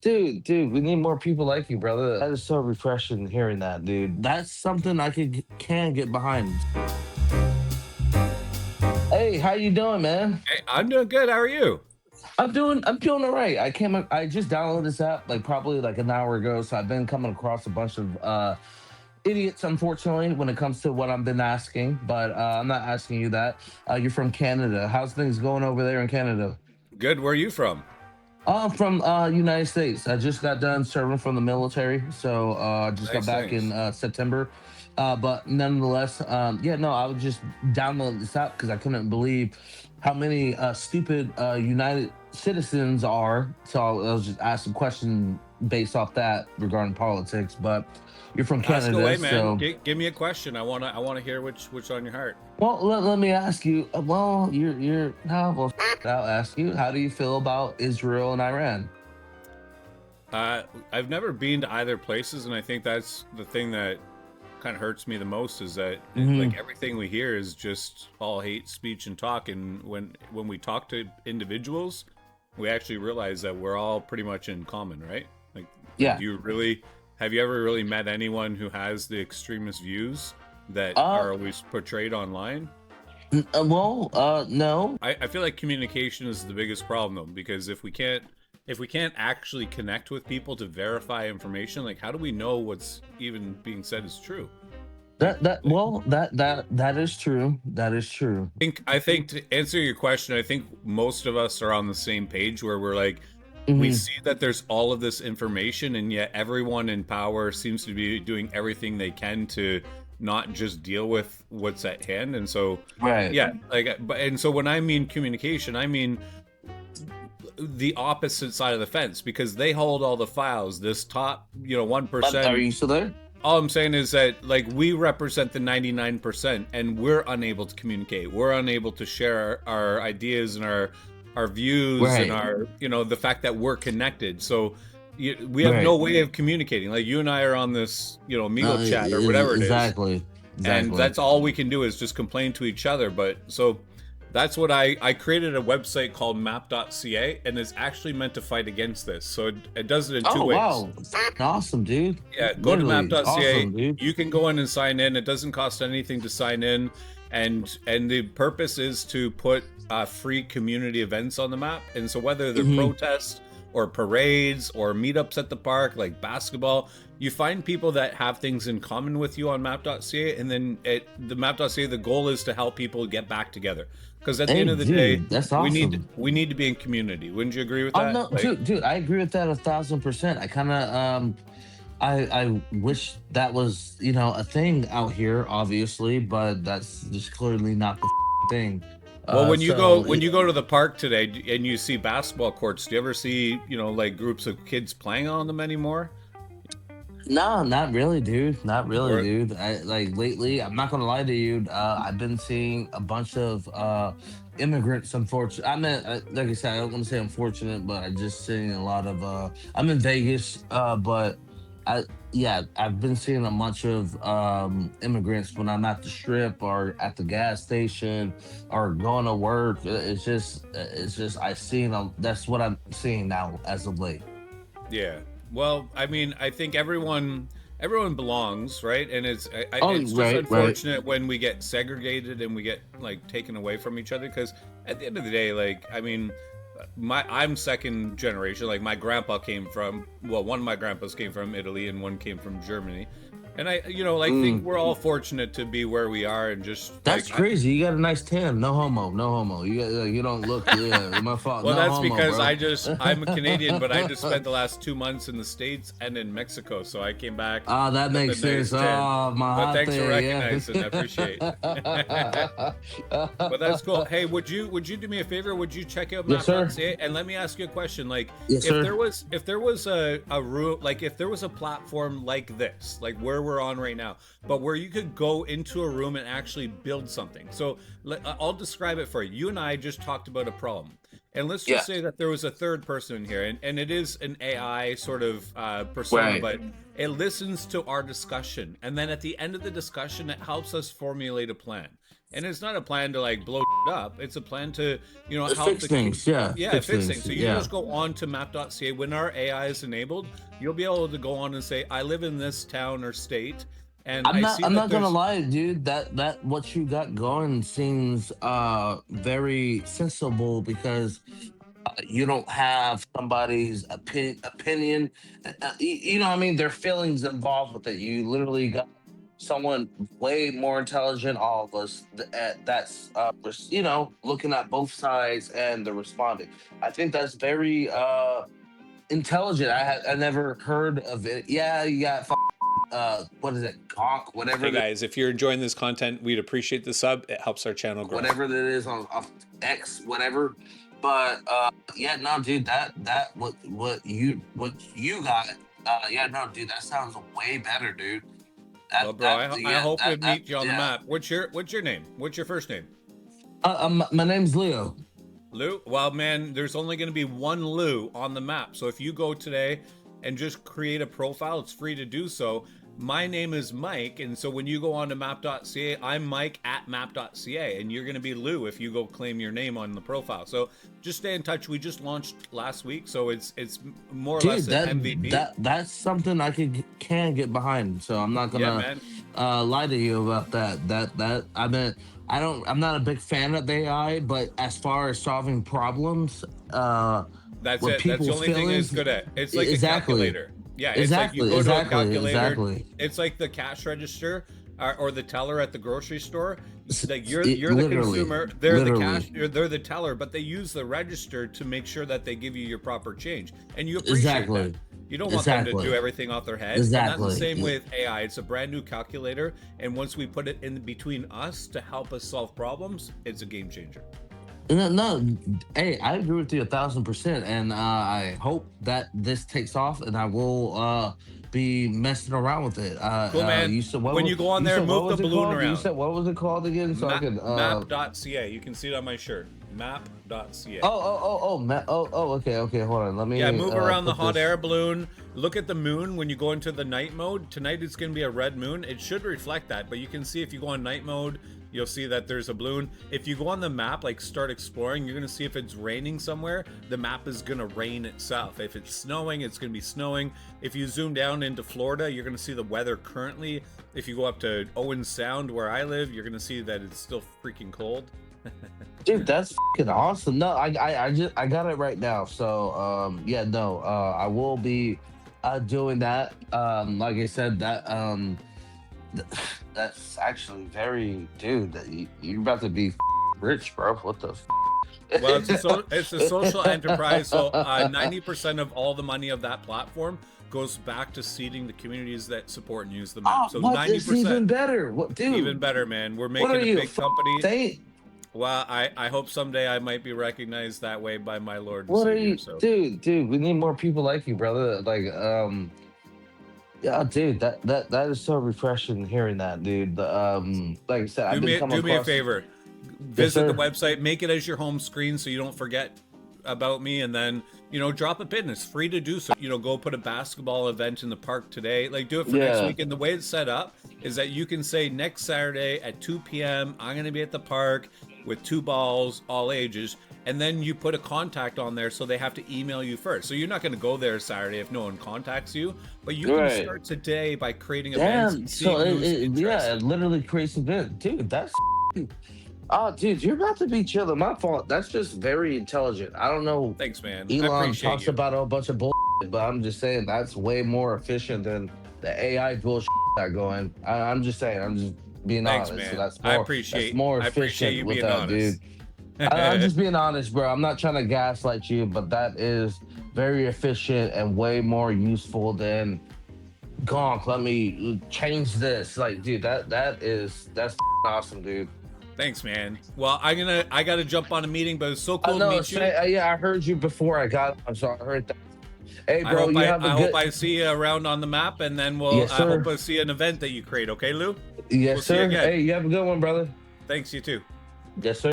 Dude, we need more people like you, brother. That is so refreshing hearing that, dude. That's something I can get behind. Hey, how you doing, man? Hey, I'm doing good. How are you? I'm doing all right. I just downloaded this app like probably like an hour ago, so I've been coming across a bunch of idiots, unfortunately, when it comes to what I've been asking. But I'm not asking you that. You're from Canada. How's things going over there in Canada? Good. Where are you from? I'm from United States. I just got done serving from the military, so I just got Nice, back in nice. September. But nonetheless, yeah, no, I would just download this app because I couldn't believe how many stupid United citizens are. So I was just asking questions based off that regarding politics. But you're from Ask Canada, away, man. so Give me a question. I wanna hear which on your heart. well, let me ask you. Well, you're no, well, I'll ask you. How do you feel about Israel and Iran? Uh, I've never been to either places, and I think that's the thing that kind of hurts me the most is that like Hmm. everything we hear is just all hate speech and talk. And when we talk to individuals, we actually realize that we're all pretty much in common, right? Like, Yeah. do you really have you ever really met anyone who has the extremist views that Uh, are always portrayed online? no. I feel like communication is the biggest problem though, because if we can't actually connect with people to verify information, like how do we know what's even being said is true? Like, That is true. That is true. I think to answer your question, I think most of us are on the same page where we're like, we Hmm. see that there's all of this information, and yet everyone in power seems to be doing everything they can to not just deal with what's at hand. And so, Right. yeah, and so when I mean communication, I mean the opposite side of the fence because they hold all the files. This top, one Are percent. you still there? All I'm saying is that like we represent the 99%, and we're unable to communicate. We're unable to share our ideas and our views and Right. our the fact that we're connected. So we have no Right. way of communicating. Like you and I are on this Amigo chat or whatever it is, Exactly. and Exactly. that's all we can do is just complain to each other. But so that's what I created a website called Map.ca, and it's actually meant to fight against this. So it does it in two Oh ways. wow. Awesome, dude. Yeah, go to Literally Map.ca. awesome, dude. You can go in and sign in. It doesn't cost anything to sign in, and the purpose is to put free community events on the map. And so whether they're Hmm. protests or parades or meetups at the park, like basketball, you find people that have things in common with you on Map.ca, and then the Map.ca, the goal is to help people get back together. Because at the Hey, end of the day, dude, that's we need awesome. we need to be in community. Wouldn't you agree with Oh that? no, Like, dude, I agree with that 1,000%. I kind of I wish that was a thing out here, obviously, but that's just clearly not the thing. well, when you go So when you go to the park today and you see basketball courts, do you ever see, like groups of kids playing on them anymore? no, not really, dude. Not really, Or dude. I like lately, I'm not gonna lie to you. I've been seeing a bunch of immigrants, unfortunately. I mean, like I said, I don't want to say unfortunate, but I just seeing a lot of I'm in Vegas, but I yeah, I've been seeing a bunch of immigrants when I'm at the strip or at the gas station or going to work. It's just I seen that's what I'm seeing now as of late. yeah. Well, I mean, I think everyone belongs, right? And Oh, it's just right, right. unfortunate when we get segregated and we get like taken away from each other because at the end of the day, like I mean, I'm second generation. Like my grandpa came from well, one of my grandpas came from Italy and one came from Germany. And I like think Mm. we're all fortunate to be where we are and just That's like I, crazy. You got a nice tan. No homo. No homo. You don't look. Yeah, my fault. well, No that's homo, because bro. I'm a Canadian, but I just spent the last 2 months in the States and in Mexico, so I came back Ah, that with a makes sense. nice tan. Oh, my But hot thanks for thing. Yeah. recognizing, I appreciate. But that's cool. Hey, would you do me a favor? Would you check out Yes, sir. Map.ca and let me ask you a question? Like, Yes, if sir. there was a room, like if there was a platform like this, like where we're on right now, but where you could go into a room and actually build something. So I'll describe it for you. You and I just talked about a problem. And let's Yeah. just say that there was a third person in here, and it is an AI sort of persona, Right. but it listens to our discussion. And then at the end of the discussion, it helps us formulate a plan. And it's not a plan to like blow up. It's a plan to, you know, help Fix things, yeah. yeah, Fix fix things, things. So you yeah. just go on to Map.ca. When our AI is enabled, you'll be able to go on and say, I live in this town or state, and I see I'm that not gonna there's lie, dude. That what you got going seems very sensible because you don't have somebody's opinion. You know what I mean? Their feelings involved with it. You literally got someone way more intelligent, all of us, that's you know, looking at both sides and the responding. I think that's very intelligent. I never heard of it. Yeah, you got what is it, conk, Hey guys, if you're enjoying this content, we'd appreciate the sub. It helps our channel grow. whatever that is on X, whatever. But yeah, no, dude, that what you got, yeah, no, dude, that sounds way better, dude. Well, bro, I Yeah, hope to meet you on the yeah. map. What's your name? What's your first name? My name's Leo. Lou? Well, man, there's only going to be one Lou on the map. So if you go today and just create a profile, it's free to do so. My name is Mike, and so when you go on to Map.ca, I'm Mike at Map.ca, and you're going to be Lou if you go claim your name on the profile. So just stay in touch. We just launched last week, so it's more or Dude, less an MVP. that's something I can get behind. So I'm not gonna lie to you about that. I mean, I'm not a big fan of AI, but as far as solving problems, That's with it. That's the people's only thing it's feelings, good at. It's like a exactly. calculator. Yeah, it's like you go to a calculator. It's like the cash register or the teller at the grocery store. Like you're the consumer, they're the cash, they're the teller, but they use the register to make sure that they give you your proper change, and you appreciate that. You don't want them to do everything off their head. And that's the same with AI. It's a brand new calculator, and once we put it in between us to help us solve problems, it's a game changer. No, hey, I agree with you 1,000%, and I hope that this takes off, and I will be messing around with it. Cool, man. You said when you go on there, move the balloon around. You said what was it called again? So Map.ca. You can see it on my shirt. Map.ca. Okay. Hold on. Let me. Yeah, move around the hot air balloon. Look at the moon when you go into the night mode. Tonight it's going to be a red moon. It should reflect that, but you can see if you go on night mode, you'll see that there's a balloon. If you go on the map, like start exploring, you're going to see if it's raining somewhere, the map is going to rain itself. If it's snowing, it's going to be snowing. If you zoom down into Florida, you're going to see the weather currently. If you go up to Owen Sound, where I live, you're going to see that it's still freaking cold. Dude, that's fucking awesome. No, I got it right now. So yeah, no, I will be doing that. Like I said, that's actually very, dude. You're about to be rich, bro. What the? Well, it's a social enterprise. So 90% of all the money of that platform goes back to seeding the communities that support and use the map. So 90%. It's even better. What, dude? Even better, man. We're making a big company. Saint? Well, I hope someday I might be recognized that way by my Lord. What are you, dude? We need more people like you, brother. Like, yeah, dude, that is so refreshing hearing that, dude. Like I said, do me a favor, visit the website, make it as your home screen so you don't forget about me, and then drop a pin. It's free to do so. Go put a basketball event in the park today. Like, do it for next week. And the way it's set up is that you can say next Saturday at 2 p.m. I'm going to be at the park with 2 balls, all ages. And then you put a contact on there, so they have to email you first. So you're not going to go there Saturday if no one contacts you, but you can start today by creating events. And so it literally creates event, dude. That's oh, dude, you're about to be chilling. My fault. That's just very intelligent. I don't know. Thanks, man. Elon talks about a bunch of bullshit, but I'm just saying that's way more efficient than the AI bullshit that going. I'm just saying. I'm just being honest. Man. So that's more, I appreciate you with being that, honest. dude. I'm just being honest, bro. I'm not trying to gaslight you, but that is very efficient and way more useful than Gonk. Let me change this. Like, dude, that's awesome, dude. Thanks, man. Well, I gotta jump on a meeting, but it's so cool to meet you. Yeah, I heard you before I got on, so I heard that. Hey, bro, I hope I see you around on the map, and then I hope I see an event that you create. Okay, Lou? Yes, sir. Hey, you have a good one, brother. Thanks, you too. Yes, sir.